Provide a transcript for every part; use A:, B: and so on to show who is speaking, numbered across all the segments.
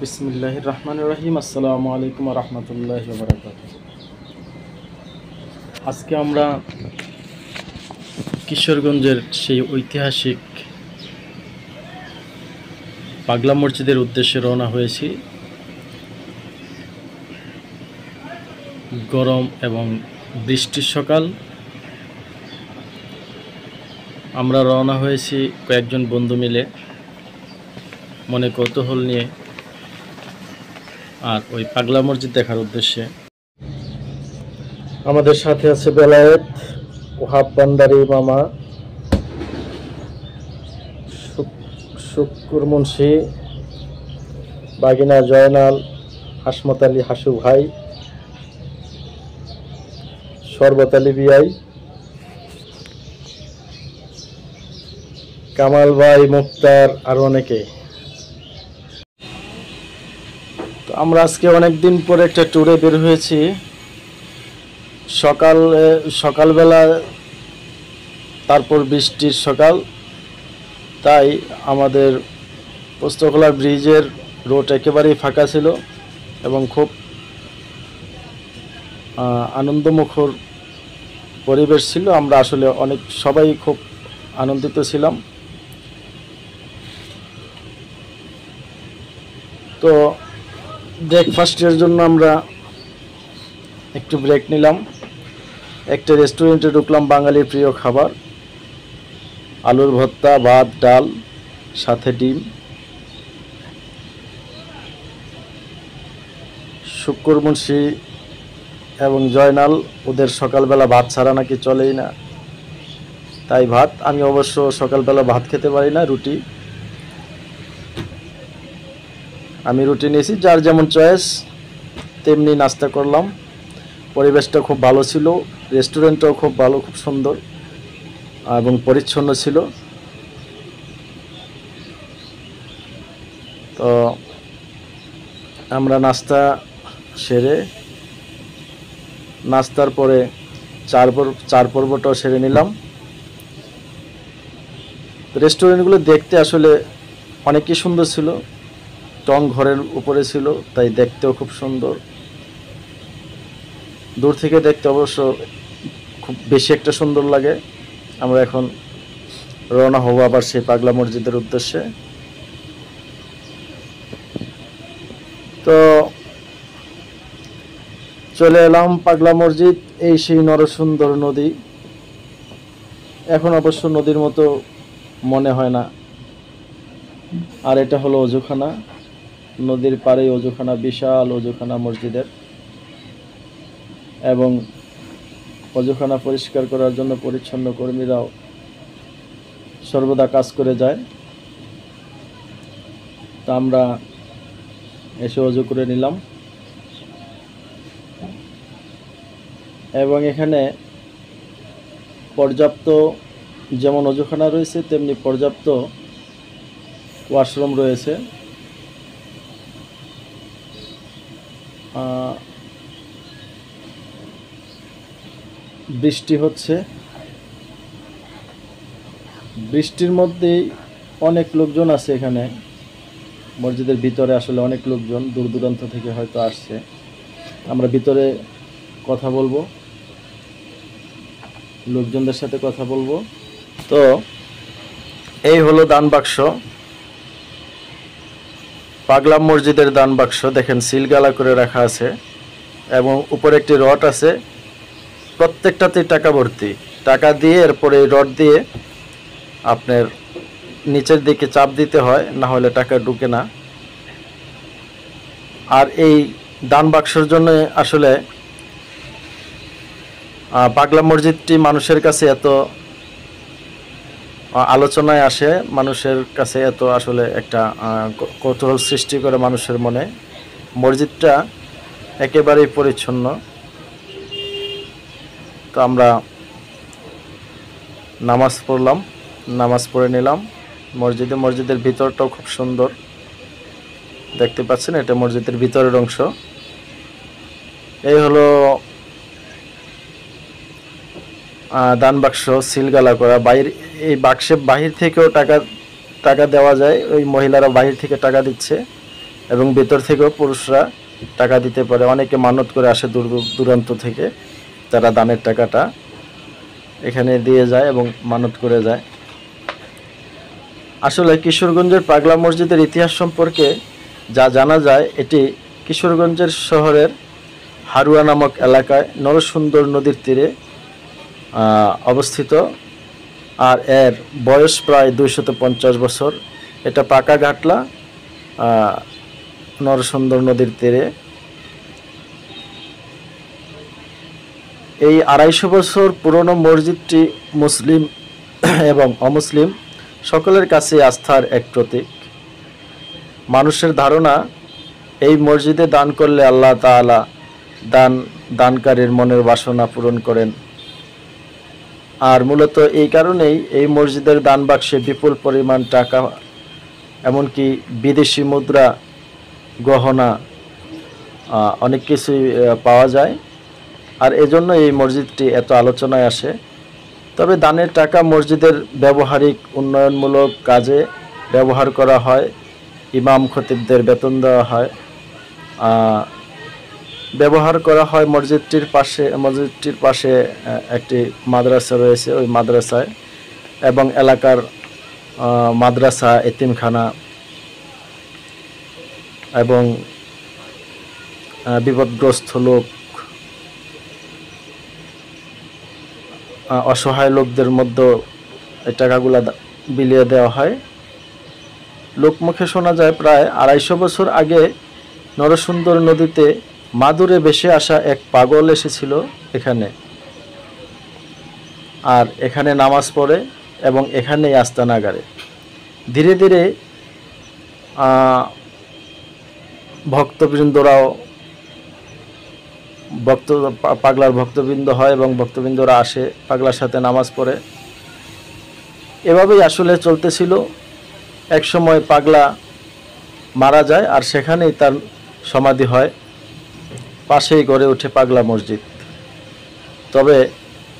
A: বিসমিল্লাহির রহমানির রহিম। আসসালামু আলাইকুম ওয়া রাহমাতুল্লাহি ওয়া বারাকাতুহু। আজকে আমরা কিশোরগঞ্জের সেই ঐতিহাসিক পাগলা মসজিদের উদ্দেশ্যে রওনা হয়েছি। গরম এবং বৃষ্টির সকাল। আমরা রওনা হয়েছি কয়েকজন বন্ধু মিলে, মনে কৌতূহল নিয়ে, আর ওই পাগলা মসজিদ দেখার উদ্দেশ্যে। আমাদের সাথে আছে বেলায়েত, ওহাব বান্দারি মামা, শুক্কুর মুন্সি, বাগিনা জয়নাল, হাসমত আলী হাসু ভাই, শরবত আলী বিআই, কামাল ভাই, মুক্তার, আর অনেকে। তো আমরা আজকে অনেকদিন পরে একটা ট্যুরে বের হয়েছি। সকালবেলা, তারপর বৃষ্টির সকাল, তাই আমাদের পোস্তখোলা ব্রিজের রোড একেবারেই ফাঁকা ছিল এবং খুব আনন্দমুখর পরিবেশ ছিল। আমরা আসলে সবাই খুব আনন্দিত ছিলাম। তো ব্রেকফাস্টের জন্য আমরা একটু ব্রেক নিলাম। একটা রেস্টুরেন্টে ঢুকলাম, বাঙালির প্রিয় খাবার, আলুর ভর্তা, ভাত, ডাল, সাথে ডিম। শুক্কুর মুন্সি এবং জয়নাল, ওদের সকালবেলা ভাত ছাড়া নাকি চলেই না, তাই ভাত। আমি অবশ্য সকালবেলা ভাত খেতে পারি না, রুটি। আমি রুটি নিয়েছি, যার যেমন চয়েস তেমনি নাস্তা করলাম। পরিবেশটা খুব ভালো ছিল, রেস্টুরেন্টটাও খুব ভালো, খুব সুন্দর এবং পরিচ্ছন্ন ছিল। তো আমরা নাস্তা সেরে, নাস্তার পরে চার পর্বটাও সেরে নিলাম। রেস্টুরেন্টগুলো দেখতে আসলে অনেকই সুন্দর ছিল, টং ঘরের উপরে ছিল, তাই দেখতেও খুব সুন্দর। দূর থেকে দেখতে অবশ্য খুব বেশি একটা সুন্দর লাগে। আমরা এখন রওনা হব আবার সেই পাগলা মসজিদের উদ্দেশ্যে। তো চলে এলাম পাগলা মসজিদ, এই সেই নরসুন্দর নদী। এখন অবশ্য নদীর মতো মনে হয় না। আর এটা হলো অজুখানা, নদীর পাড়ে অজুখানা, বিশাল অজুখানা মসজিদের। এবং অজুখানা পরিষ্কার করার জন্য পরিচ্ছন্ন কর্মীরাও সর্বদা কাজ করে যায়। তা আমরা এসে অজু করে নিলাম। এবং এখানে পর্যাপ্ত, যেমন অজুখানা রয়েছে তেমনি পর্যাপ্ত ওয়াশরুম রয়েছে। বৃষ্টি হচ্ছে, বৃষ্টির মধ্যেই অনেক লোকজন আছে এখানে মসজিদের ভিতরে। আসলে অনেক লোকজন দূর দূরান্ত থেকে হয়তো আসছে। আমরা ভিতরে কথা বলবো, লোকজনদের সাথে কথা বলবো। তো এই হলো দান বাক্স, পাগলা মসজিদের দান বাক্স। দেখেন সিলগালা করে রাখা আছে এবং উপরে একটি রড আছে, প্রত্যেকটাতেই টাকা ভর্তি। টাকা দিয়ে এরপরে এই রড দিয়ে আপনার নিচের দিকে চাপ দিতে হয়, না হলে টাকা ঢুকে না। আর এই দান বাক্সের জন্য আসলে পাগলা মসজিদটি মানুষের কাছে এত আলোচনায় আসে, মানুষের কাছে এত আসলে একটা কৌতূহল সৃষ্টি করে মানুষের মনে। মসজিদটা একেবারেই পরিচ্ছন্ন। তো আমরা নামাজ পড়লাম, নামাজ পড়ে নিলাম মসজিদের ভিতরটাও খুব সুন্দর দেখতে পাচ্ছেন। এটা মসজিদের ভিতরের অংশ। এই হলো দান বাক্স, সিলগালা করা। এই বাক্সে বাহির থেকেও টাকা দেওয়া যায়, ওই মহিলারা বাহির থেকে টাকা দিচ্ছে এবং ভেতর থেকেও পুরুষরা টাকা দিতে পারে। অনেকে মানত করে আসে দূর দূরান্ত থেকে, তারা দানের টাকাটা এখানে দিয়ে যায় এবং মানত করে যায়। আসলে কিশোরগঞ্জের পাগলা মসজিদের ইতিহাস সম্পর্কে যা জানা যায়, এটি কিশোরগঞ্জের শহরের হারুয়া নামক এলাকায় নরসুন্দর নদীর তীরে অবস্থিত, আর এর বয়স প্রায় 250 বছর। এটা পাকা ঘাটলা নরসুন্দর নদীর তীরে। এই 250 বছর পুরনো মসজিদটি মুসলিম এবং অমুসলিম সকলের কাছে আস্থার এক প্রতীক। মানুষের ধারণা, এই মসজিদে দান করলে আল্লাহ তাআলা দানকারীর মনের বাসনা পূরণ করেন। আর মূলত এই কারণেই এই মসজিদের দান বাক্সে বিপুল পরিমাণ টাকা, এমনকি বিদেশি মুদ্রা, গহনা, অনেক কিছুই পাওয়া যায়। আর এজন্য এই মসজিদটি এত আলোচনায় আসে। তবে দানের টাকা মসজিদের ব্যবহারিক উন্নয়নমূলক কাজে ব্যবহার করা হয়। ইমাম খতিবদের বেতন দেওয়া হয়, ব্যবহার করা হয়। মসজিদটির পাশে একটি মাদ্রাসা রয়েছে, ওই মাদ্রাসায় এবং এলাকার মাদ্রাসা, এতিমখানা এবং বিপদগ্রস্ত লোক, অসহায় লোকদের মধ্যে এই টাকাগুলা বিলিয়ে দেওয়া হয়। লোকমুখে শোনা যায়, প্রায় 250 বছর আগে নরসুন্দর নদীতে মাদুরে ভেসে আসা এক পাগল এসেছিল এখানে, আর এখানে নামাজ পড়ে এবং এখানেই আস্তানা গাড়ে। ধীরে ধীরে ভক্তবৃন্দরাও পাগলার ভক্তবৃন্দ হয় এবং ভক্তবৃন্দরা আসে পাগলার সাথে নামাজ পড়ে। এভাবেই আসলে চলতেছিল। এক সময় পাগলা মারা যায় আর সেখানেই তার সমাধি হয়। পাশেই গড়ে ওঠে পাগলা মসজিদ। তবে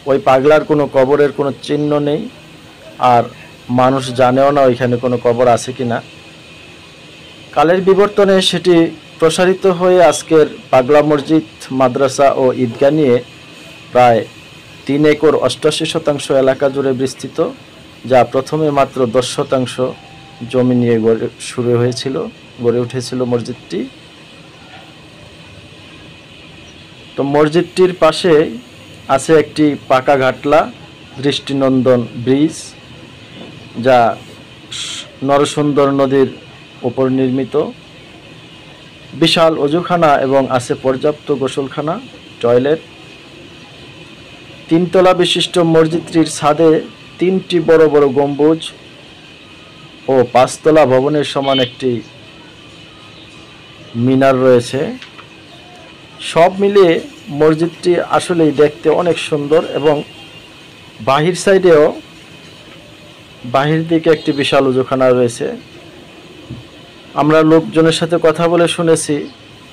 A: ওই পাগলার কোনো কবরের কোনো চিহ্ন নেই, আর মানুষ জানেও না ওইখানে কোনো কবর আছে কিনা। কালের বিবর্তনে সেটি প্রসারিত হয়ে আজকের পাগলা মসজিদ, মাদ্রাসা ও ঈদগাহ নিয়ে প্রায় 3 একর 88 শতাংশ এলাকা জুড়ে বিস্তৃত, যা প্রথমে মাত্র 10 শতাংশ জমি নিয়ে গড়ে উঠেছিল মসজিদটি। তো মসজিদটির পাশে আছে একটি পাকা ঘাটলা, দৃষ্টিনন্দন ব্রিজ, যা নরসুন্দর নদীর উপর নির্মিত। বিশাল অজুখানা এবং আছে পর্যাপ্ত গোসলখানা, টয়লেট। 3 তলা বিশিষ্ট মসজিদটির ছাদে 3টি বড় বড় গম্বুজ ও 5 তলা ভবনের সমান একটি মিনার রয়েছে। সব মিলিয়ে মসজিদটি আসলেই দেখতে অনেক সুন্দর এবং বাহির দিকে একটি বিশাল অজুখানা রয়েছে। আমরা লোকজনের সাথে কথা বলে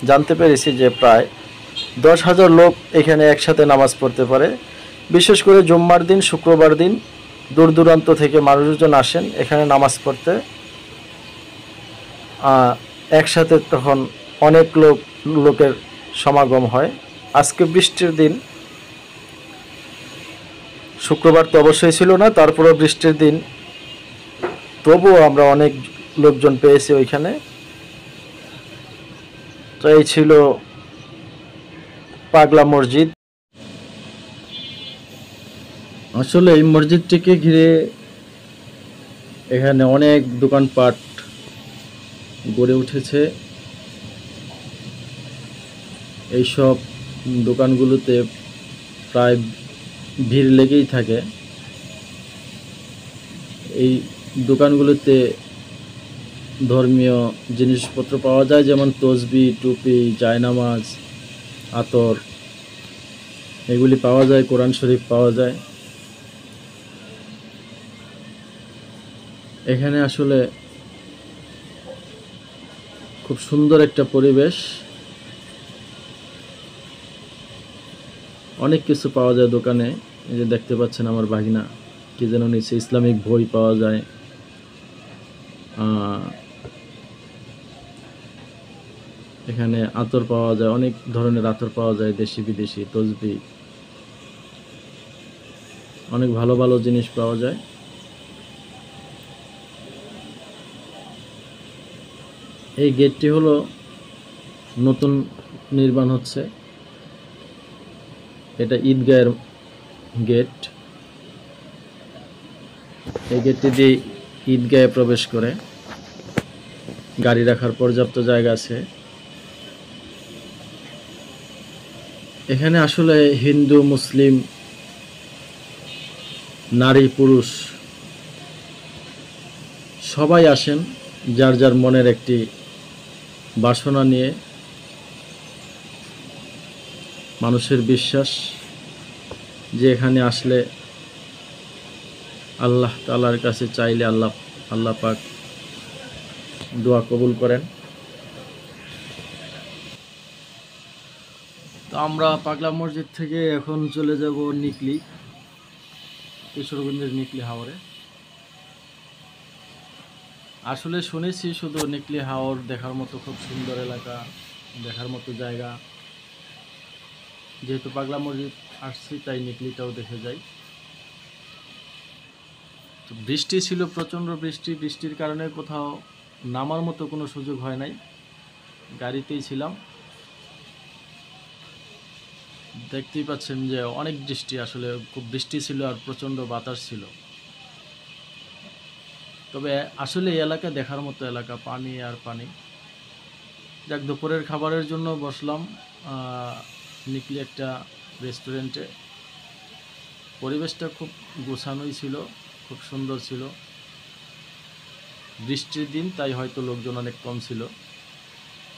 A: জানতে পেরেছি যে প্রায় 10,000 লোক এখানে একসাথে নামাজ পড়তে পারে। বিশেষ করে জুম্মার দিন, শুক্রবার দিন দূর দূরান্ত থেকে মানুষজন আসেন এখানে নামাজ পড়তে। একসাথে তখন অনেক লোকের সমাগম হয়। আজকে বৃষ্টির দিন, শুক্রবার তো অবশ্যই ছিল না, তারপরেও বৃষ্টির দিন, তবুও আমরা অনেক লোকজন পেয়েছি ওইখানে। তো এই ছিল পাগলা মসজিদ। আসলে এই মসজিদটিকে ঘিরে এখানে অনেক দোকানপাট গড়ে উঠেছে। এইসব দোকানগুলোতে প্রায় ভিড় লেগেই থাকে। এই দোকানগুলোতে ধর্মীয় জিনিসপত্র পাওয়া যায়, যেমন তসবি, টুপি, জায়নামাজ, আতর, এগুলি পাওয়া যায়। কোরআন শরীফ পাওয়া যায়। এখানে আসলে খুব সুন্দর একটা পরিবেশ, অনেক কিছু পাওয়া যায় দোকানে। এই যে দেখতে পাচ্ছেন আমার ভাগিনা কি যেন নিচে, ইসলামিক বই পাওয়া যায়, এখানে আতর পাওয়া যায়, অনেক ধরনের আতর পাওয়া যায়, দেশি বিদেশি তসবি, অনেক ভালো ভালো জিনিস পাওয়া যায়। এই গেটটি হলো নতুন নির্মাণ হচ্ছে, এটা ঈদগাহের গেট। এই গেটটি দিয়ে ঈদগাহে প্রবেশ করে, গাড়ি রাখার পর্যাপ্ত জায়গা আছে। এখানে আসলে হিন্দু মুসলিম নারী পুরুষ সবাই আসেন যার যার মনের একটি বাসনা নিয়ে। মানুষের বিশ্বাস যে এখানে আসলে আল্লাহ তাআলার কাছে চাইলে আল্লাহ পাক দোয়া কবুল করেন। তো আমরা পাগলা মসজিদ থেকে এখন চলে যাব নিকলি, কিশোরগঞ্জের নিকলি হাওরে। আসলে শুনেছি শুধু নিকলি হাওর দেখার মতো খুব সুন্দর এলাকা, দেখার মতো জায়গা। যেহেতু পাগলা মসজিদ আসছি তাই নিকলিটাও দেখে যাই। তো বৃষ্টি ছিল, প্রচণ্ড বৃষ্টির কারণে কোথাও নামার মতো কোনো সুযোগ হয় নাই, গাড়িতেই ছিলাম। দেখতেই পাচ্ছেন যে অনেক বৃষ্টি, আসলে খুব বৃষ্টি ছিল আর প্রচণ্ড বাতাস ছিল। তবে আসলে এই এলাকা দেখার মতো এলাকা, পানি আর পানি। যাক, দুপুরের খাবারের জন্য বসলাম নিকলি একটা রেস্টুরেন্টে। পরিবেশটা খুব গোছানোই ছিল, খুব সুন্দর ছিল। বৃষ্টির দিন তাই হয়তো লোকজন অনেক কম ছিল,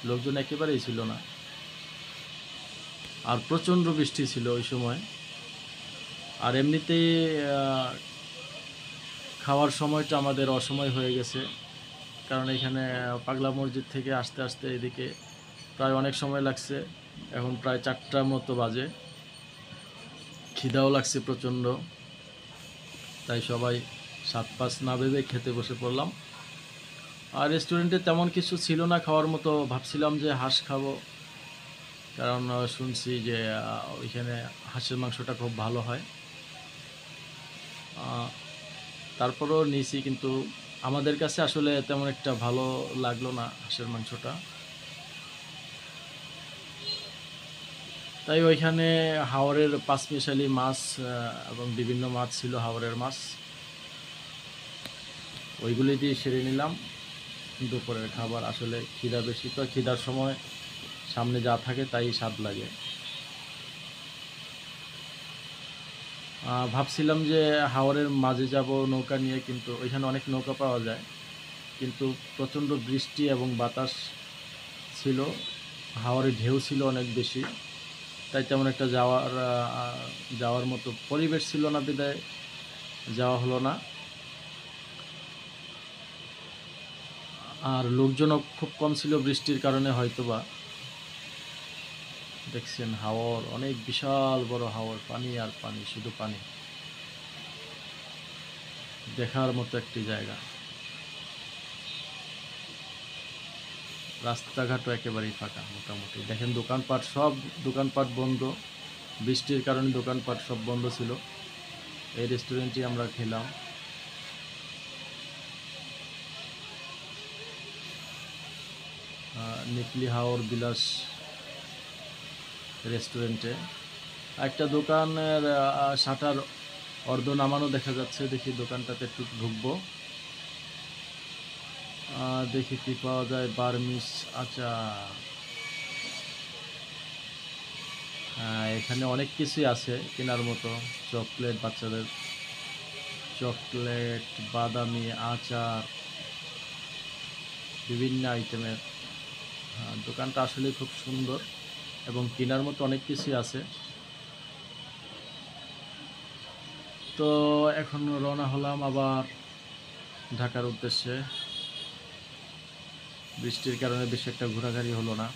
A: লোকজন একেবারেই ছিল না। আর প্রচণ্ড বৃষ্টি ছিল ওই সময়। আর এমনিতেই খাওয়ার সময়টা আমাদের অসময় হয়ে গেছে, কারণ এখানে পাগলা মসজিদ থেকে আসতে আসতে এদিকে প্রায় অনেক সময় লাগছে। এখন প্রায় 4টার মতো বাজে, খিদাও লাগছে প্রচণ্ড। তাই সবাই সাত পাঁচ না ভেবে খেতে বসে পড়লাম। আর রেস্টুরেন্টে তেমন কিছু ছিল না খাওয়ার মতো, ভাবছিলাম যে হাঁস খাবো, কারণ শুনছি যে ওইখানে হাঁসের মাংসটা খুব ভালো হয়। তারপরও নিয়েছি, কিন্তু আমাদের কাছে আসলে তেমন একটা ভালো লাগলো না হাঁসের মাংসটা। তাই ওইখানে হাওরের পাঁচমিশালি মাছ এবং বিভিন্ন মাছ ছিল, হাওরের মাছ, ওইগুলি দিয়ে সেরে নিলাম দুপুরের খাবার। আসলে খিদা বেশি, তো খিদার সময় সামনে যা থাকে তাই স্বাদ লাগে। ভাবছিলাম যে হাওরের মাঝে যাব নৌকা নিয়ে, কিন্তু ওইখানে অনেক নৌকা পাওয়া যায়, কিন্তু প্রচণ্ড বৃষ্টি এবং বাতাস ছিল, হাওরে ঢেউ ছিল অনেক বেশি, তাই তেমন একটা যাওয়ার মতো পরিবেশ ছিল না, বিদায় যাওয়া হলো না। আর লোকজনও খুব কম ছিল বৃষ্টির কারণে হয়তোবা। দেখছেন হাওর, অনেক বিশাল বড় হাওর, পানি আর পানি, শুধু পানি, দেখার মতো একটি জায়গা। রাস্তাঘাটও একেবারেই ফাঁকা মোটামুটি। দেখেন সব দোকানপাট বন্ধ, বৃষ্টির কারণে দোকানপাট সব বন্ধ ছিল। এই রেস্টুরেন্টে আমরা খেলাম। নিকলি হাওর বিলাস রেস্টুরেন্টে একটা দোকানের শাটার অর্ধ নামানো দেখা যাচ্ছে। দেখি দোকানটাতে একটু ঢুকবো, দেখি কি পাওয়া যায়। বার্মিস আচার, এখানে অনেক কিছুই আছে কেনার মতো। চকলেট, বাচ্চাদের চকলেট, বাদামি আচার, বিভিন্ন আইটেমের। দোকানটা আসলে খুব সুন্দর এবং কেনার মতো অনেক কিছুই আছে। তো এখন রওনা হলাম আবার ঢাকার উদ্দেশ্যে। বৃষ্টির কারণে বেশি একটা ঘোরাঘুরি হলো না।